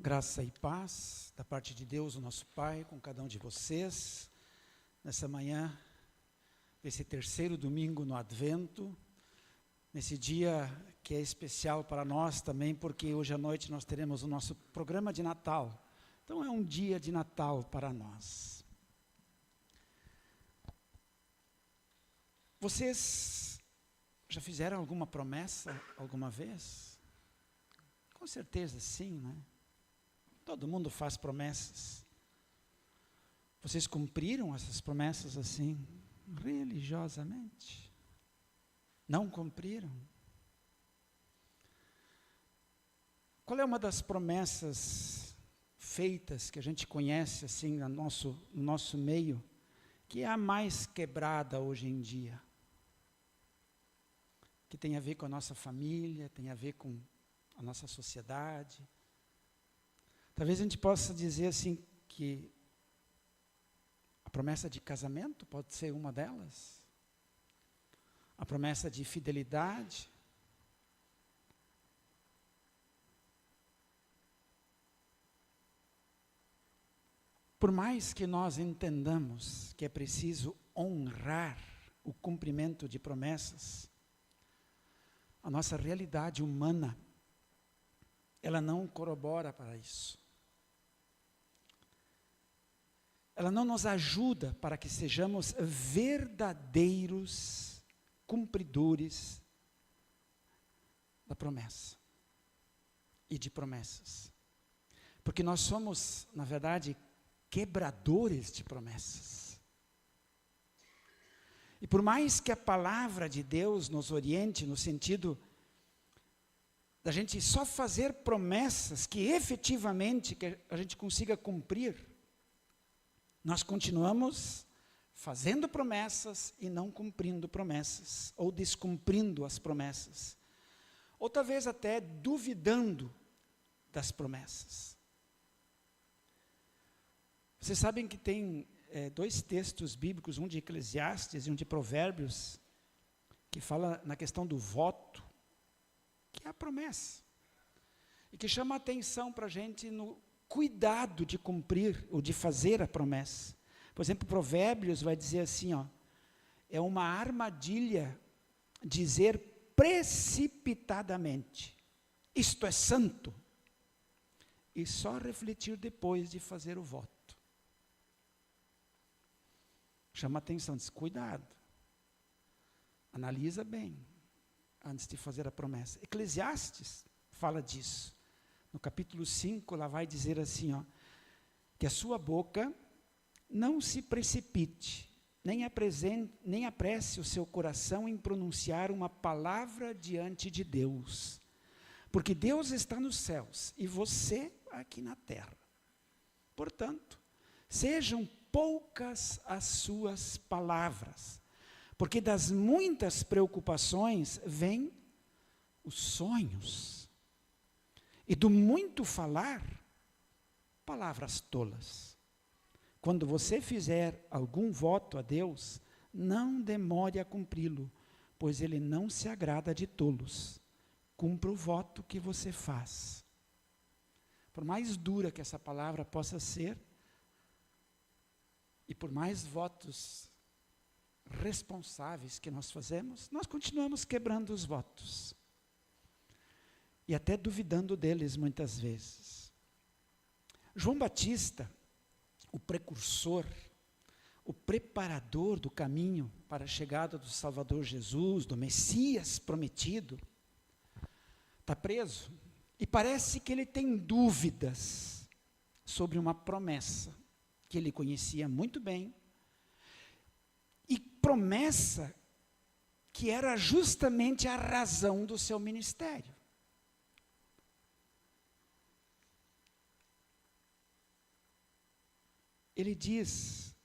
Graça e paz da parte de Deus, o nosso Pai, com cada um de vocês, nessa manhã, desse terceiro domingo no Advento, nesse dia que é especial para nós também, porque hoje à noite nós teremos o nosso programa de Natal. Então é um dia de Natal para nós. Vocês já fizeram alguma promessa alguma vez? Com certeza sim, né? Todo mundo faz promessas. Vocês cumpriram essas promessas assim, religiosamente? Não cumpriram? Qual é uma das promessas feitas que a gente conhece assim no nosso meio, que é a mais quebrada hoje em dia? Que tem a ver com a nossa família, tem a ver com a nossa sociedade. Talvez a gente possa dizer assim que a promessa de casamento pode ser uma delas. A promessa de fidelidade. Por mais que nós entendamos que é preciso honrar o cumprimento de promessas, a nossa realidade humana, ela não corrobora para isso. Ela não nos ajuda para que sejamos verdadeiros cumpridores da promessa e de promessas. Porque nós somos, na verdade, quebradores de promessas. E por mais que a palavra de Deus nos oriente no sentido da gente só fazer promessas que efetivamente que a gente consiga cumprir, nós continuamos fazendo promessas e não cumprindo promessas, ou descumprindo as promessas, ou talvez até duvidando das promessas. Vocês sabem que tem dois textos bíblicos, um de Eclesiastes e um de Provérbios, que fala na questão do voto, que é a promessa, e que chama a atenção para a gente no cuidado de cumprir ou de fazer a promessa. Por exemplo, Provérbios vai dizer assim, é uma armadilha dizer precipitadamente, isto é santo, e só refletir depois de fazer o voto. Chama a atenção, diz, cuidado, analisa bem, antes de fazer a promessa. Eclesiastes fala disso. No capítulo 5, ela vai dizer assim, que a sua boca não se precipite, nem apresse o seu coração em pronunciar uma palavra diante de Deus. Porque Deus está nos céus e você aqui na terra. Portanto, sejam poucas as suas palavras, porque das muitas preocupações vêm os sonhos. E do muito falar, palavras tolas. Quando você fizer algum voto a Deus, não demore a cumpri-lo, pois Ele não se agrada de tolos. Cumpra o voto que você faz. Por mais dura que essa palavra possa ser, e por mais votos responsáveis que nós fazemos, nós continuamos quebrando os votos. E até duvidando deles muitas vezes. João Batista, o precursor, o preparador do caminho para a chegada do Salvador Jesus, do Messias prometido, está preso. E parece que ele tem dúvidas sobre uma promessa que ele conhecia muito bem. E promessa que era justamente a razão do seu ministério. Ele diz,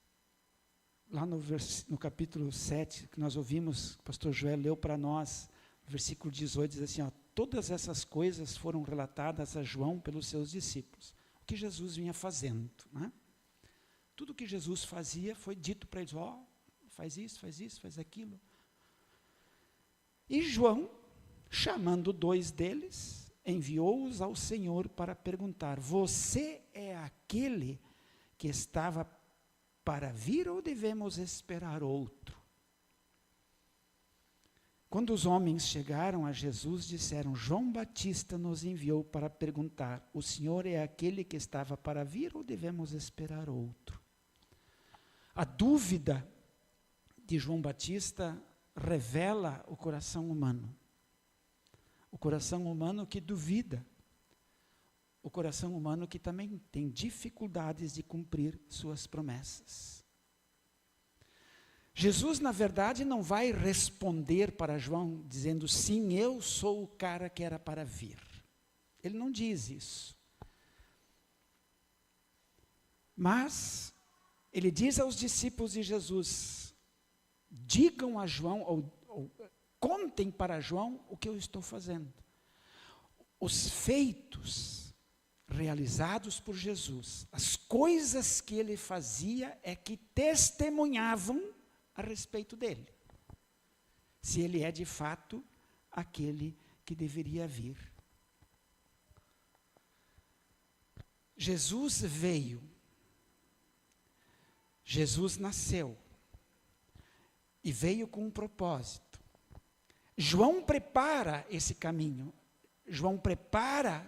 lá no capítulo 7, que nós ouvimos, o pastor Joel leu para nós, versículo 18, diz assim, todas essas coisas foram relatadas a João pelos seus discípulos. O que Jesus vinha fazendo, né? Tudo que Jesus fazia foi dito para eles, faz isso, faz aquilo. E João, chamando dois deles, enviou-os ao Senhor para perguntar: você é aquele que estava para vir ou devemos esperar outro? Quando os homens chegaram a Jesus, disseram: João Batista nos enviou para perguntar: o Senhor é aquele que estava para vir ou devemos esperar outro? A dúvida de João Batista revela o coração humano. O coração humano que duvida. O coração humano que também tem dificuldades de cumprir suas promessas. Jesus, na verdade, não vai responder para João dizendo: sim, eu sou o cara que era para vir. Ele não diz isso. Mas ele diz aos discípulos de Jesus: digam a João, ou contem para João o que eu estou fazendo. Os feitos realizados por Jesus, as coisas que ele fazia é que testemunhavam a respeito dele. Se ele é de fato aquele que deveria vir. Jesus veio. Jesus nasceu. E veio com um propósito. João prepara esse caminho. João prepara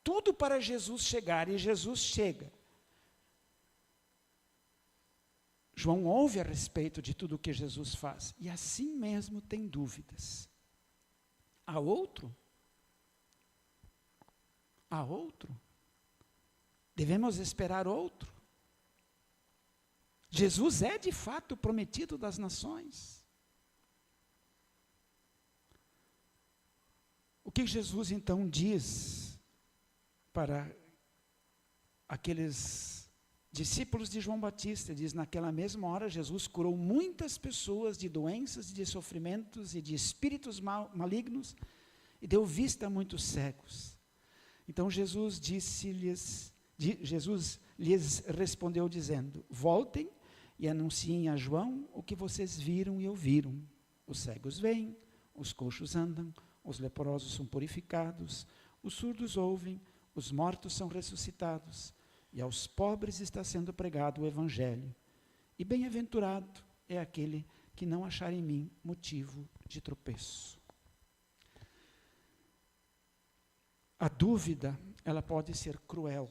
tudo para Jesus chegar, e Jesus chega. João ouve a respeito de tudo o que Jesus faz, e assim mesmo tem dúvidas. Há outro? Há outro? Devemos esperar outro? Jesus é de fato o prometido das nações. O que Jesus então diz para aqueles discípulos de João Batista? Diz: naquela mesma hora Jesus curou muitas pessoas de doenças, de sofrimentos e de espíritos malignos, e deu vista a muitos cegos. Então Jesus lhes respondeu dizendo: voltem e anunciem a João o que vocês viram e ouviram. Os cegos veem, os coxos andam, os leprosos são purificados, os surdos ouvem, os mortos são ressuscitados, e aos pobres está sendo pregado o Evangelho. E bem-aventurado é aquele que não achar em mim motivo de tropeço. A dúvida, ela pode ser cruel,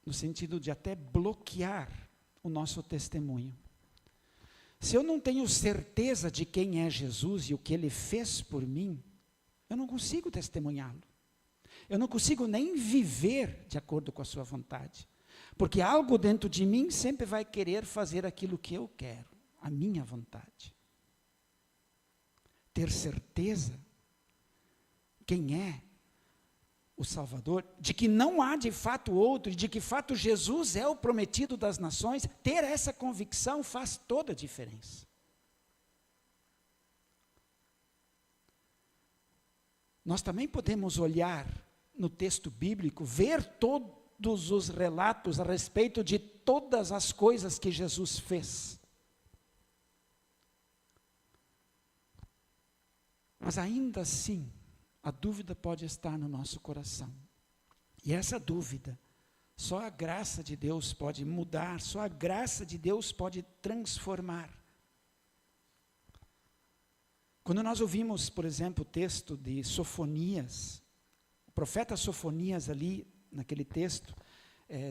no sentido de até bloquear o nosso testemunho. Se eu não tenho certeza de quem é Jesus e o que ele fez por mim, eu não consigo testemunhá-lo. Eu não consigo nem viver de acordo com a sua vontade. Porque algo dentro de mim sempre vai querer fazer aquilo que eu quero, a minha vontade. Ter certeza quem é o Salvador, de que não há de fato outro, e de que de fato Jesus é o prometido das nações, ter essa convicção faz toda a diferença. Nós também podemos olhar no texto bíblico, ver todos os relatos a respeito de todas as coisas que Jesus fez. Mas ainda assim, a dúvida pode estar no nosso coração. E essa dúvida, só a graça de Deus pode mudar, só a graça de Deus pode transformar. Quando nós ouvimos, por exemplo, o texto de Sofonias, o profeta Sofonias ali, naquele texto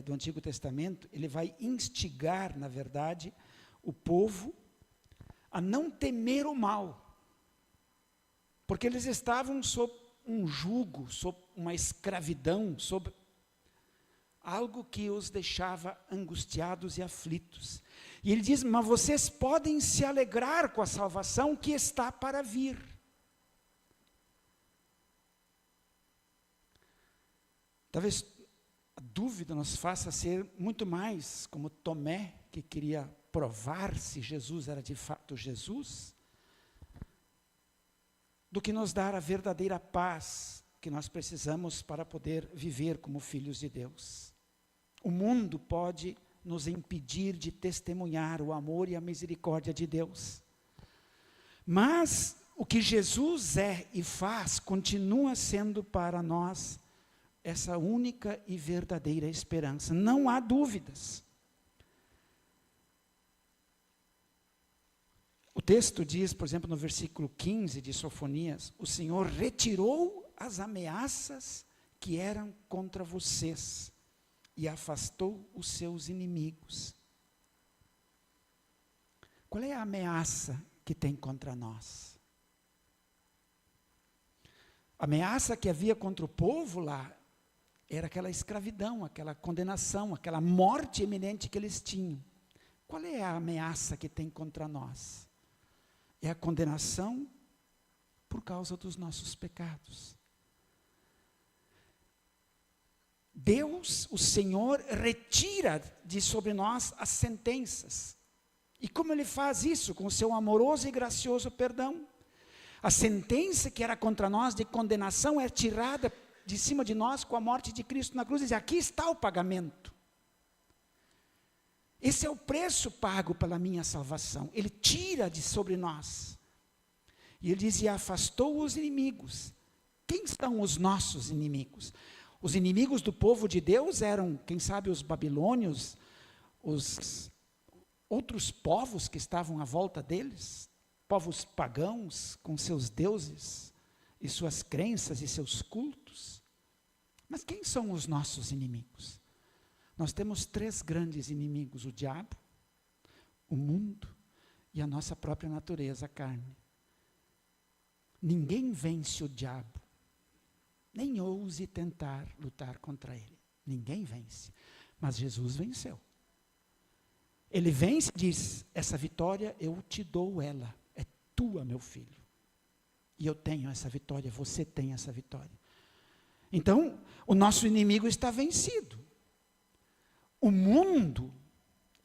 do Antigo Testamento, ele vai instigar, na verdade, o povo a não temer o mal, porque eles estavam sob um jugo, sob uma escravidão, sob algo que os deixava angustiados e aflitos. E ele diz: mas vocês podem se alegrar com a salvação que está para vir. Talvez a dúvida nos faça ser muito mais como Tomé, que queria provar se Jesus era de fato Jesus, do que nos dar a verdadeira paz que nós precisamos para poder viver como filhos de Deus. O mundo pode nos impedir de testemunhar o amor e a misericórdia de Deus. Mas o que Jesus é e faz continua sendo para nós essa única e verdadeira esperança. Não há dúvidas. O texto diz, por exemplo, no versículo 15 de Sofonias, o Senhor retirou as ameaças que eram contra vocês e afastou os seus inimigos. Qual é a ameaça que tem contra nós? A ameaça que havia contra o povo lá era aquela escravidão, aquela condenação, aquela morte iminente que eles tinham. Qual é a ameaça que tem contra nós? É a condenação por causa dos nossos pecados. Deus, o Senhor, retira de sobre nós as sentenças. E como Ele faz isso? Com o seu amoroso e gracioso perdão. A sentença que era contra nós de condenação é tirada de cima de nós com a morte de Cristo na cruz. E diz, aqui está o pagamento. Esse é o preço pago pela minha salvação. Ele tira de sobre nós. E Ele diz, e afastou os inimigos. Quem são os nossos inimigos? Os inimigos do povo de Deus eram, quem sabe, os babilônios, os outros povos que estavam à volta deles, povos pagãos com seus deuses e suas crenças e seus cultos. Mas quem são os nossos inimigos? Nós temos 3 grandes inimigos: o diabo, o mundo e a nossa própria natureza, a carne. Ninguém vence o diabo. Nem ouse tentar lutar contra ele. Ninguém vence. Mas Jesus venceu. Ele vence e diz, essa vitória eu te dou ela. É tua, meu filho. E eu tenho essa vitória, você tem essa vitória. Então, o nosso inimigo está vencido. O mundo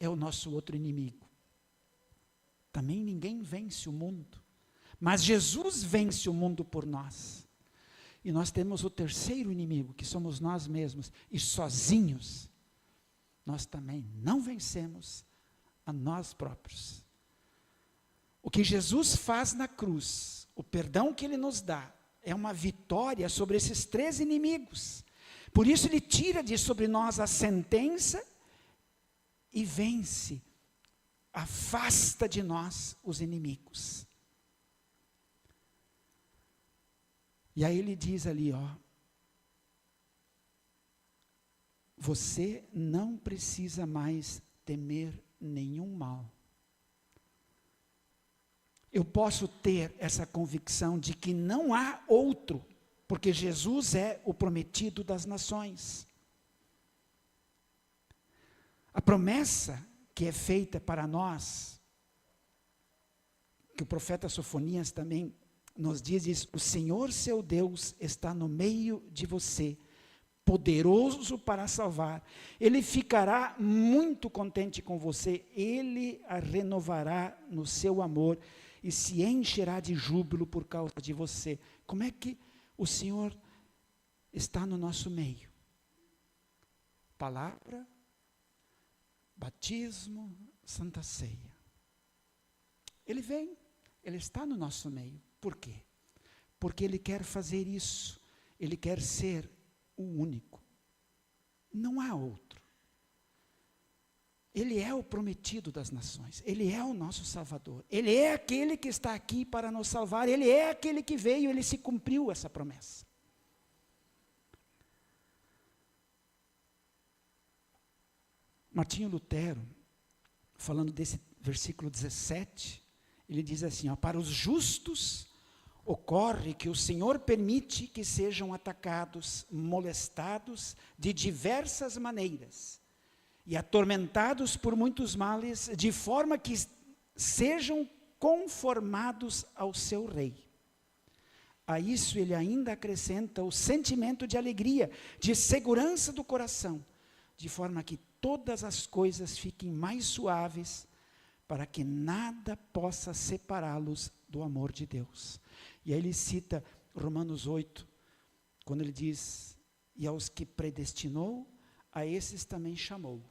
é o nosso outro inimigo. Também ninguém vence o mundo. Mas Jesus vence o mundo por nós. E nós temos o terceiro inimigo, que somos nós mesmos. E sozinhos, nós também não vencemos a nós próprios. O que Jesus faz na cruz, o perdão que Ele nos dá, é uma vitória sobre esses 3 inimigos. Por isso Ele tira de sobre nós a sentença e vence, afasta de nós os inimigos. E aí Ele diz ali, você não precisa mais temer nenhum mal. Eu posso ter essa convicção de que não há outro, porque Jesus é o prometido das nações. A promessa que é feita para nós, que o profeta Sofonias também nos diz, o Senhor seu Deus está no meio de você, poderoso para salvar. Ele ficará muito contente com você, Ele a renovará no seu amor e se encherá de júbilo por causa de você. Como é que o Senhor está no nosso meio? Palavra, batismo, Santa Ceia. Ele vem, Ele está no nosso meio. Por quê? Porque Ele quer fazer isso. Ele quer ser o único. Não há outro. Ele é o prometido das nações. Ele é o nosso Salvador. Ele é aquele que está aqui para nos salvar. Ele é aquele que veio, Ele se cumpriu essa promessa. Martinho Lutero, falando desse versículo 17, ele diz assim, para os justos ocorre que o Senhor permite que sejam atacados, molestados de diversas maneiras e atormentados por muitos males, de forma que sejam conformados ao seu rei. A isso ele ainda acrescenta o sentimento de alegria, de segurança do coração, de forma que todas as coisas fiquem mais suaves, para que nada possa separá-los do amor de Deus. E aí ele cita Romanos 8, quando ele diz, e aos que predestinou, a esses também chamou.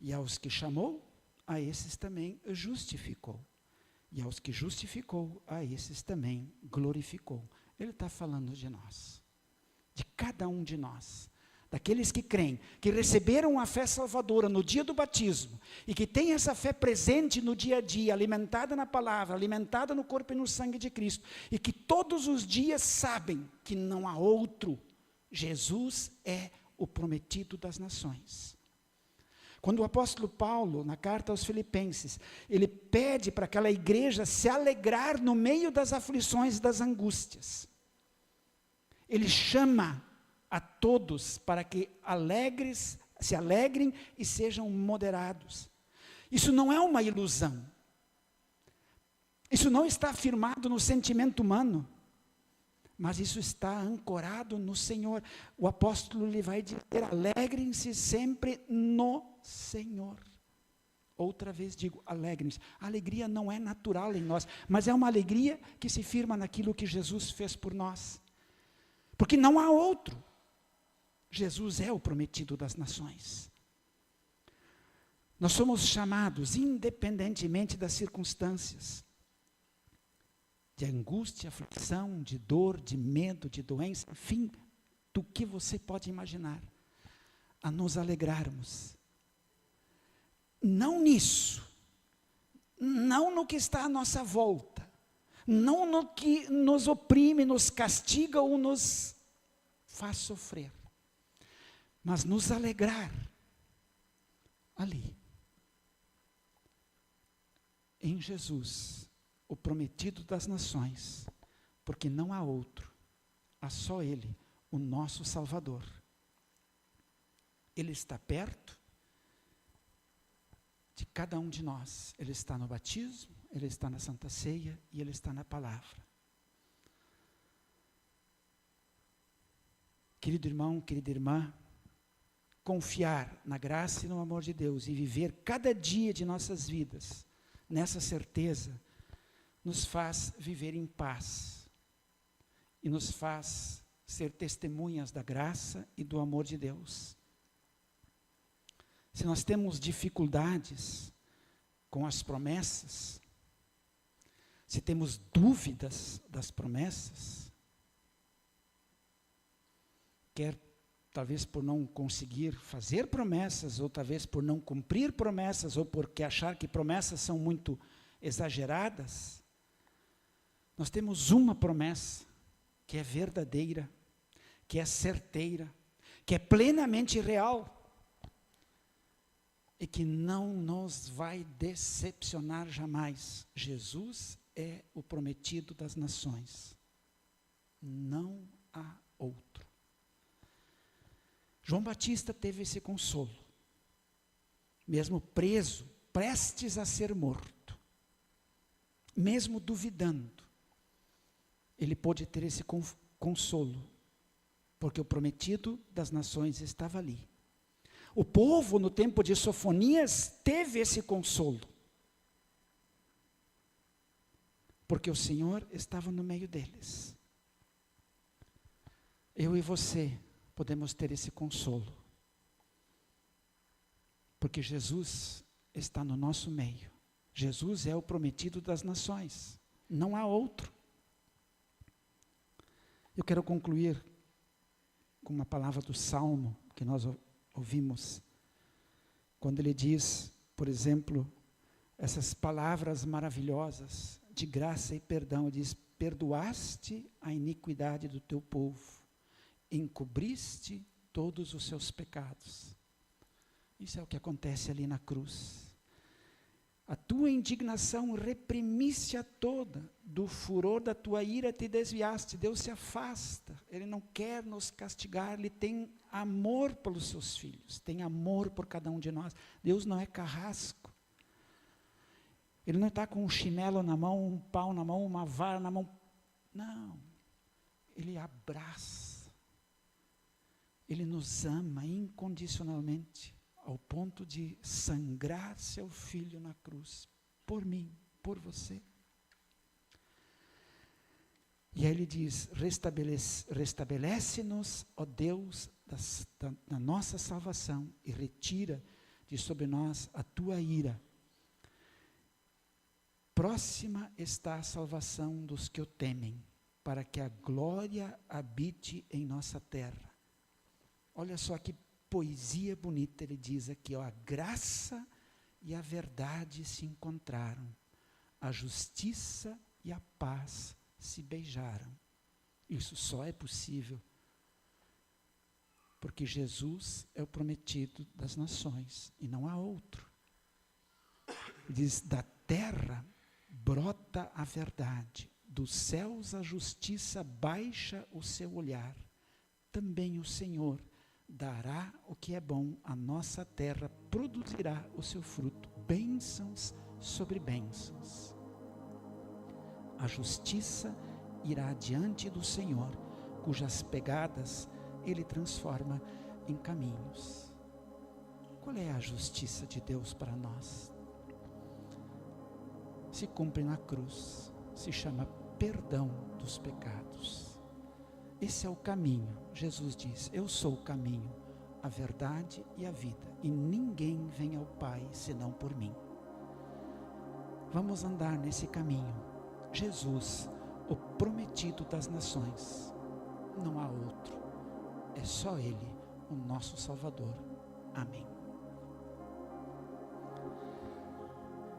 E aos que chamou, a esses também justificou. E aos que justificou, a esses também glorificou. Ele está falando de nós, de cada um de nós, daqueles que creem, que receberam a fé salvadora no dia do batismo, e que têm essa fé presente no dia a dia, alimentada na palavra, alimentada no corpo e no sangue de Cristo, e que todos os dias sabem que não há outro. Jesus é o prometido das nações. Quando o apóstolo Paulo, na carta aos Filipenses, ele pede para aquela igreja se alegrar no meio das aflições e das angústias. Ele chama a todos para que se alegrem e sejam moderados. Isso não é uma ilusão. Isso não está afirmado no sentimento humano, mas isso está ancorado no Senhor. O apóstolo lhe vai dizer: alegrem-se sempre no Senhor. Outra vez digo, alegrem-se. A alegria não é natural em nós, mas é uma alegria que se firma naquilo que Jesus fez por nós. Porque não há outro. Jesus é o prometido das nações. Nós somos chamados, independentemente das circunstâncias, de angústia, aflição, de dor, de medo, de doença, enfim, do que você pode imaginar, a nos alegrarmos. Não nisso, não no que está à nossa volta, não no que nos oprime, nos castiga ou nos faz sofrer, mas nos alegrar ali, em Jesus, o prometido das nações, porque não há outro, há só Ele, o nosso Salvador. Ele está perto de cada um de nós. Ele está no batismo, Ele está na Santa Ceia e Ele está na palavra. Querido irmão, querida irmã, confiar na graça e no amor de Deus e viver cada dia de nossas vidas nessa certeza nos faz viver em paz e nos faz ser testemunhas da graça e do amor de Deus. Se nós temos dificuldades com as promessas, se temos dúvidas das promessas, quer talvez por não conseguir fazer promessas, ou talvez por não cumprir promessas, ou porque achar que promessas são muito exageradas, nós temos uma promessa que é verdadeira, que é certeira, que é plenamente real, e que não nos vai decepcionar jamais. Jesus é o prometido das nações. Não há outro. João Batista teve esse consolo. Mesmo preso, prestes a ser morto, mesmo duvidando, ele pôde ter esse consolo, porque o prometido das nações estava ali. O povo, no tempo de Sofonias, teve esse consolo, porque o Senhor estava no meio deles. Eu e você podemos ter esse consolo, porque Jesus está no nosso meio. Jesus é o prometido das nações, não há outro. Eu quero concluir com uma palavra do Salmo que nós ouvimos, quando ele diz, por exemplo, essas palavras maravilhosas de graça e perdão. Ele diz: perdoaste a iniquidade do teu povo, encobriste todos os seus pecados. Isso é o que acontece ali na cruz. A tua indignação reprimiste a toda, do furor da tua ira te desviaste. Deus se afasta, Ele não quer nos castigar, Ele tem amor pelos seus filhos, tem amor por cada um de nós. Deus não é carrasco, Ele não está com um chinelo na mão, um pau na mão, uma vara na mão, não, Ele abraça, Ele nos ama incondicionalmente, ao ponto de sangrar seu filho na cruz, por mim, por você. E aí ele diz: restabelece-nos, ó Deus, da nossa salvação, e retira de sobre nós a tua ira. próxima está a salvação dos que o temem, para que a glória habite em nossa terra. Olha só que poesia bonita, ele diz aqui, ó, a graça e a verdade se encontraram, a justiça e a paz se beijaram. Isso só é possível porque Jesus é o prometido das nações e não há outro. Diz, da terra brota a verdade, dos céus a justiça baixa o seu olhar. Também o Senhor dará o que é bom, a nossa terra produzirá o seu fruto, bênçãos sobre bênçãos. A justiça irá diante do Senhor, cujas pegadas Ele transforma em caminhos. Qual é a justiça de Deus para nós? Se cumpre na cruz, se chama perdão dos pecados. Esse é o caminho. Jesus diz, eu sou o caminho, a verdade e a vida, e ninguém vem ao Pai senão por mim. Vamos andar nesse caminho. Jesus, o prometido das nações, não há outro. É só Ele, o nosso Salvador. Amém.